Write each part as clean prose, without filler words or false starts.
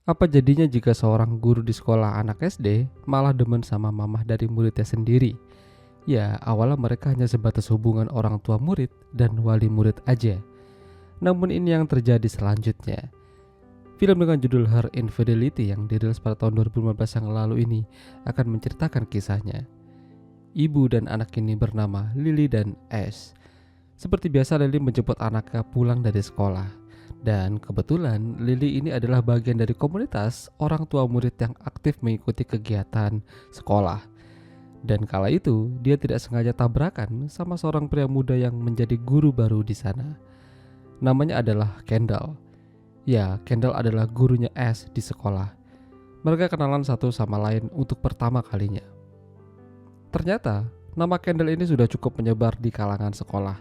Apa jadinya jika seorang guru di sekolah anak SD malah demen sama mamah dari muridnya sendiri? Ya, awalnya mereka hanya sebatas hubungan orang tua murid dan wali murid aja. Namun ini yang terjadi selanjutnya. Film dengan judul Her Infidelity yang dirilis pada tahun 2015 yang lalu ini akan menceritakan kisahnya. Ibu dan anak ini bernama Lily dan Ash. Seperti biasa, Lily menjemput anaknya pulang dari sekolah. Dan kebetulan Lily ini adalah bagian dari komunitas orang tua murid yang aktif mengikuti kegiatan sekolah. Dan kala itu dia tidak sengaja tabrakan sama seorang pria muda yang menjadi guru baru di sana. Namanya adalah Kendall. Ya, Kendall adalah gurunya Ash di sekolah. Mereka kenalan satu sama lain untuk pertama kalinya. Ternyata nama Kendall ini sudah cukup menyebar di kalangan sekolah,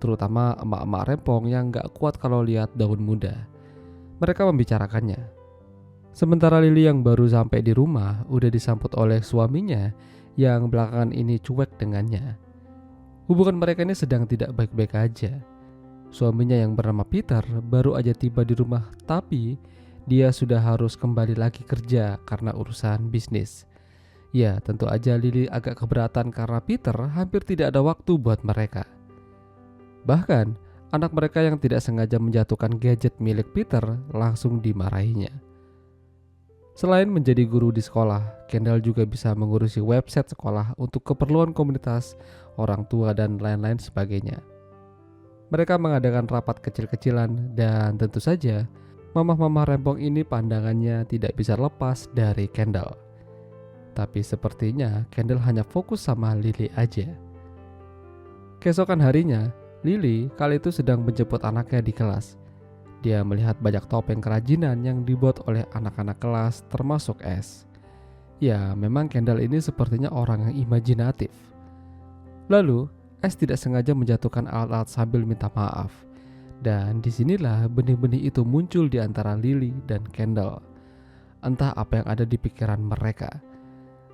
terutama emak-emak rempong yang gak kuat kalau lihat daun muda. Mereka membicarakannya. Sementara Lily yang baru sampai di rumah udah disambut oleh suaminya yang belakangan ini cuek dengannya. Hubungan mereka ini sedang tidak baik-baik aja. Suaminya yang bernama Peter baru aja tiba di rumah, tapi dia sudah harus kembali lagi kerja karena urusan bisnis. Ya, tentu aja Lily agak keberatan karena Peter hampir tidak ada waktu buat mereka. Bahkan, anak mereka yang tidak sengaja menjatuhkan gadget milik Peter langsung dimarahinya. Selain menjadi guru di sekolah, Kendall juga bisa mengurusi website sekolah untuk keperluan komunitas, orang tua, dan lain-lain sebagainya. Mereka mengadakan rapat kecil-kecilan dan tentu saja mamah-mamah rempong ini pandangannya tidak bisa lepas dari Kendall. Tapi sepertinya Kendall hanya fokus sama Lily aja. Keesokan harinya, Lily kali itu sedang menjemput anaknya di kelas. Dia melihat banyak topeng kerajinan yang dibuat oleh anak-anak kelas termasuk Ash. Ya, memang Kendall ini sepertinya orang yang imajinatif. Lalu, Ash tidak sengaja menjatuhkan alat-alat sambil minta maaf. Dan disinilah benih-benih itu muncul di antara Lily dan Kendall. Entah apa yang ada di pikiran mereka.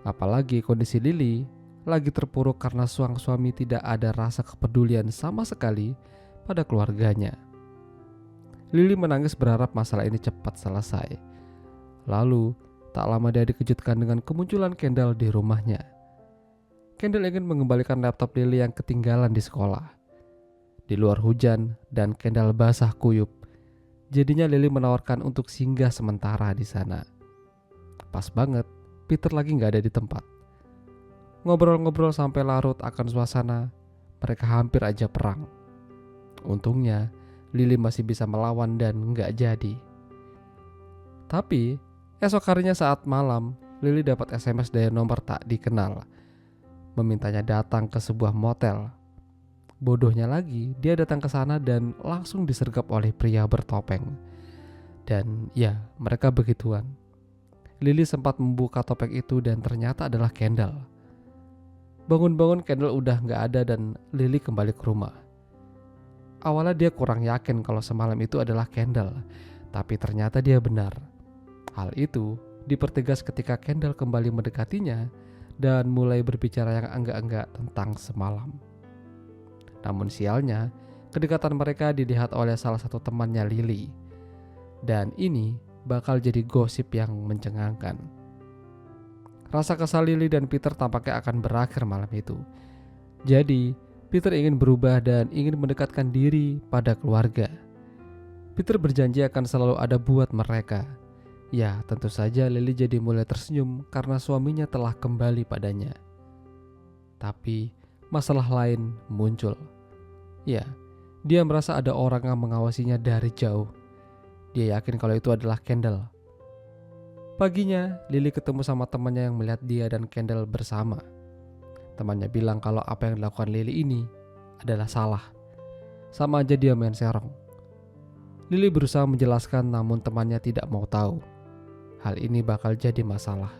Apalagi kondisi Lily lagi terpuruk karena sang suami tidak ada rasa kepedulian sama sekali pada keluarganya. Lily menangis berharap masalah ini cepat selesai. Lalu, tak lama dia dikejutkan dengan kemunculan Kendall di rumahnya. Kendall ingin mengembalikan laptop Lily yang ketinggalan di sekolah. Di luar hujan dan Kendall basah kuyup. Jadinya Lily menawarkan untuk singgah sementara di sana. Pas banget, Peter lagi gak ada di tempat. Ngobrol-ngobrol sampai larut akan suasana, mereka hampir aja perang. Untungnya, Lily masih bisa melawan dan gak jadi. Tapi, esok harinya saat malam, Lily dapat SMS dari nomor tak dikenal, memintanya datang ke sebuah motel. Bodohnya lagi, dia datang ke sana dan langsung disergap oleh pria bertopeng. Dan ya, mereka begituan. Lily sempat membuka topeng itu dan ternyata adalah Kendall. Bangun-bangun Kendall udah gak ada dan Lily kembali ke rumah. Awalnya dia kurang yakin kalau semalam itu adalah Kendall, tapi ternyata dia benar. Hal itu dipertegas ketika Kendall kembali mendekatinya dan mulai berbicara yang enggak-enggak tentang semalam. Namun sialnya, kedekatan mereka dilihat oleh salah satu temannya Lily. Dan ini bakal jadi gosip yang mencengangkan. Rasa kesal Lily dan Peter tampaknya akan berakhir malam itu. Jadi, Peter ingin berubah dan ingin mendekatkan diri pada keluarga. Peter berjanji akan selalu ada buat mereka. Ya, tentu saja Lily jadi mulai tersenyum karena suaminya telah kembali padanya. Tapi, masalah lain muncul. Ya, dia merasa ada orang yang mengawasinya dari jauh. Dia yakin kalau itu adalah Kendall. Paginya, Lily ketemu sama temannya yang melihat dia dan Kendall bersama. Temannya bilang kalau apa yang dilakukan Lily ini adalah salah. Sama aja dia main serong. Lily berusaha menjelaskan namun temannya tidak mau tahu. Hal ini bakal jadi masalah.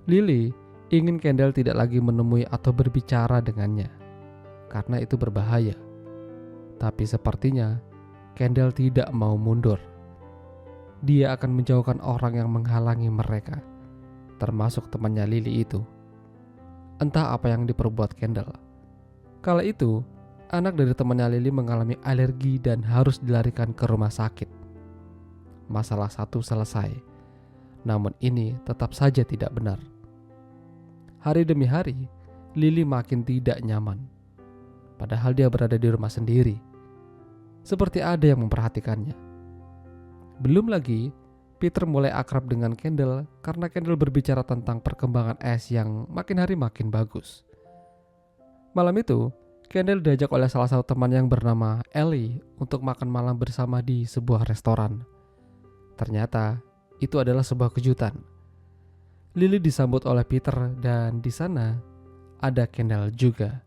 Lily ingin Kendall tidak lagi menemui atau berbicara dengannya, karena itu berbahaya. Tapi sepertinya Kendall tidak mau mundur. Dia akan menjauhkan orang yang menghalangi mereka, termasuk temannya Lily itu. Entah apa yang diperbuat Kendall. Kala itu, anak dari temannya Lily mengalami alergi dan harus dilarikan ke rumah sakit. Masalah satu selesai, Namun ini tetap saja tidak benar. Hari demi hari, Lily makin tidak nyaman. Padahal dia berada di rumah sendiri. Seperti ada yang memperhatikannya. Belum lagi, Peter mulai akrab dengan Kendall karena Kendall berbicara tentang perkembangan Ash yang makin hari makin bagus. Malam itu, Kendall diajak oleh salah satu teman yang bernama Ellie untuk makan malam bersama di sebuah restoran. Ternyata, itu adalah sebuah kejutan. Lily disambut oleh Peter dan di sana ada Kendall juga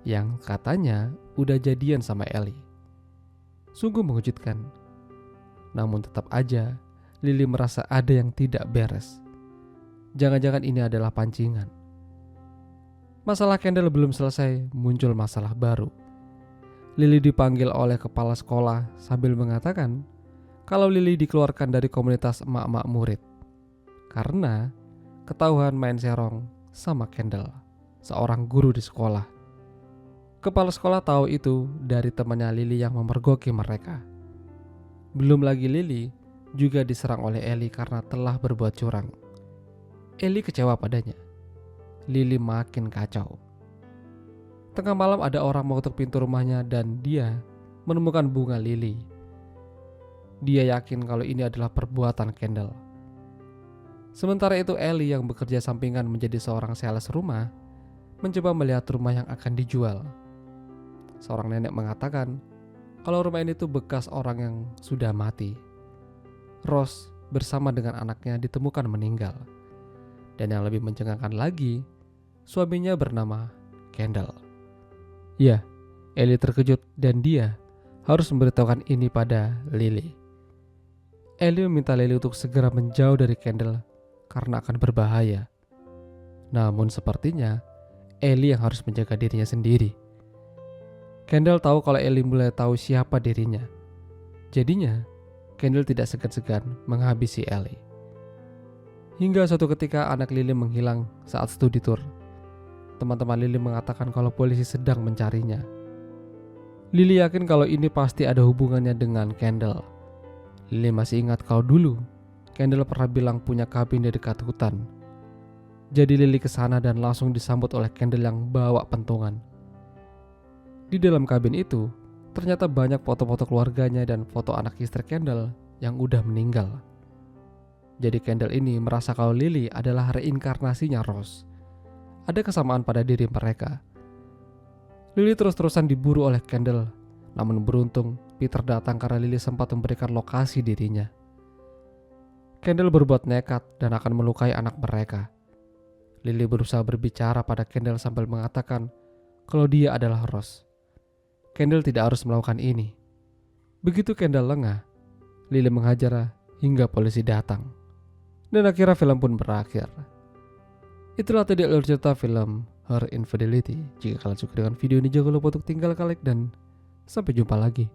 yang katanya udah jadian sama Ellie. Sungguh mengejutkan. Namun tetap aja Lily merasa ada yang tidak beres. Jangan-jangan ini adalah pancingan. Masalah Kendall belum selesai, muncul masalah baru. Lily dipanggil oleh kepala sekolah sambil mengatakan kalau Lily dikeluarkan dari komunitas emak-emak murid karena ketahuan main serong sama Kendall, seorang guru di sekolah. Kepala sekolah tahu itu dari temannya Lily yang memergoki mereka. Belum lagi Lily juga diserang oleh Ellie karena telah berbuat curang. Ellie kecewa padanya. Lily makin kacau. Tengah malam ada orang mengetuk pintu rumahnya dan dia menemukan bunga Lily. Dia yakin kalau ini adalah perbuatan Kendall. Sementara itu Ellie yang bekerja sampingan menjadi seorang sales rumah mencoba melihat rumah yang akan dijual. Seorang nenek mengatakan kalau rumah ini tuh bekas orang yang sudah mati. Rose bersama dengan anaknya ditemukan meninggal. Dan yang lebih mencengangkan lagi, suaminya bernama Kendall. Ya, Ellie terkejut dan dia harus memberitahukan ini pada Lily. Ellie meminta Lily untuk segera menjauh dari Kendall karena akan berbahaya. Namun sepertinya Ellie yang harus menjaga dirinya sendiri. Kendall tahu kalau Ellie mulai tahu siapa dirinya. Jadinya Kendall tidak segan-segan menghabisi Ellie. Hingga suatu ketika anak Lily menghilang saat studi tour. Teman-teman Lily mengatakan kalau polisi sedang mencarinya. Lily yakin kalau ini pasti ada hubungannya dengan Kendall. Lily masih ingat kalau dulu Kendall pernah bilang punya kabin di dekat hutan. Jadi Lily kesana dan langsung disambut oleh Kendall yang bawa pentungan. Di dalam kabin itu ternyata banyak foto-foto keluarganya dan foto anak istri Kendall yang udah meninggal. Jadi Kendall ini merasa kalau Lily adalah reinkarnasinya Rose. Ada kesamaan pada diri mereka. Lily terus-terusan diburu oleh Kendall. Namun beruntung Peter datang karena Lily sempat memberikan lokasi dirinya. Kendall berbuat nekat dan akan melukai anak mereka. Lily berusaha berbicara pada Kendall sambil mengatakan kalau dia adalah Rose. Kendall tidak harus melakukan ini. Begitu Kendall lengah, Lily menghajar hingga polisi datang. Dan akhirnya film pun berakhir. Itulah tadi alur cerita film Her Infidelity. Jika kalian suka dengan video ini, jangan lupa untuk tinggalkan like dan sampai jumpa lagi.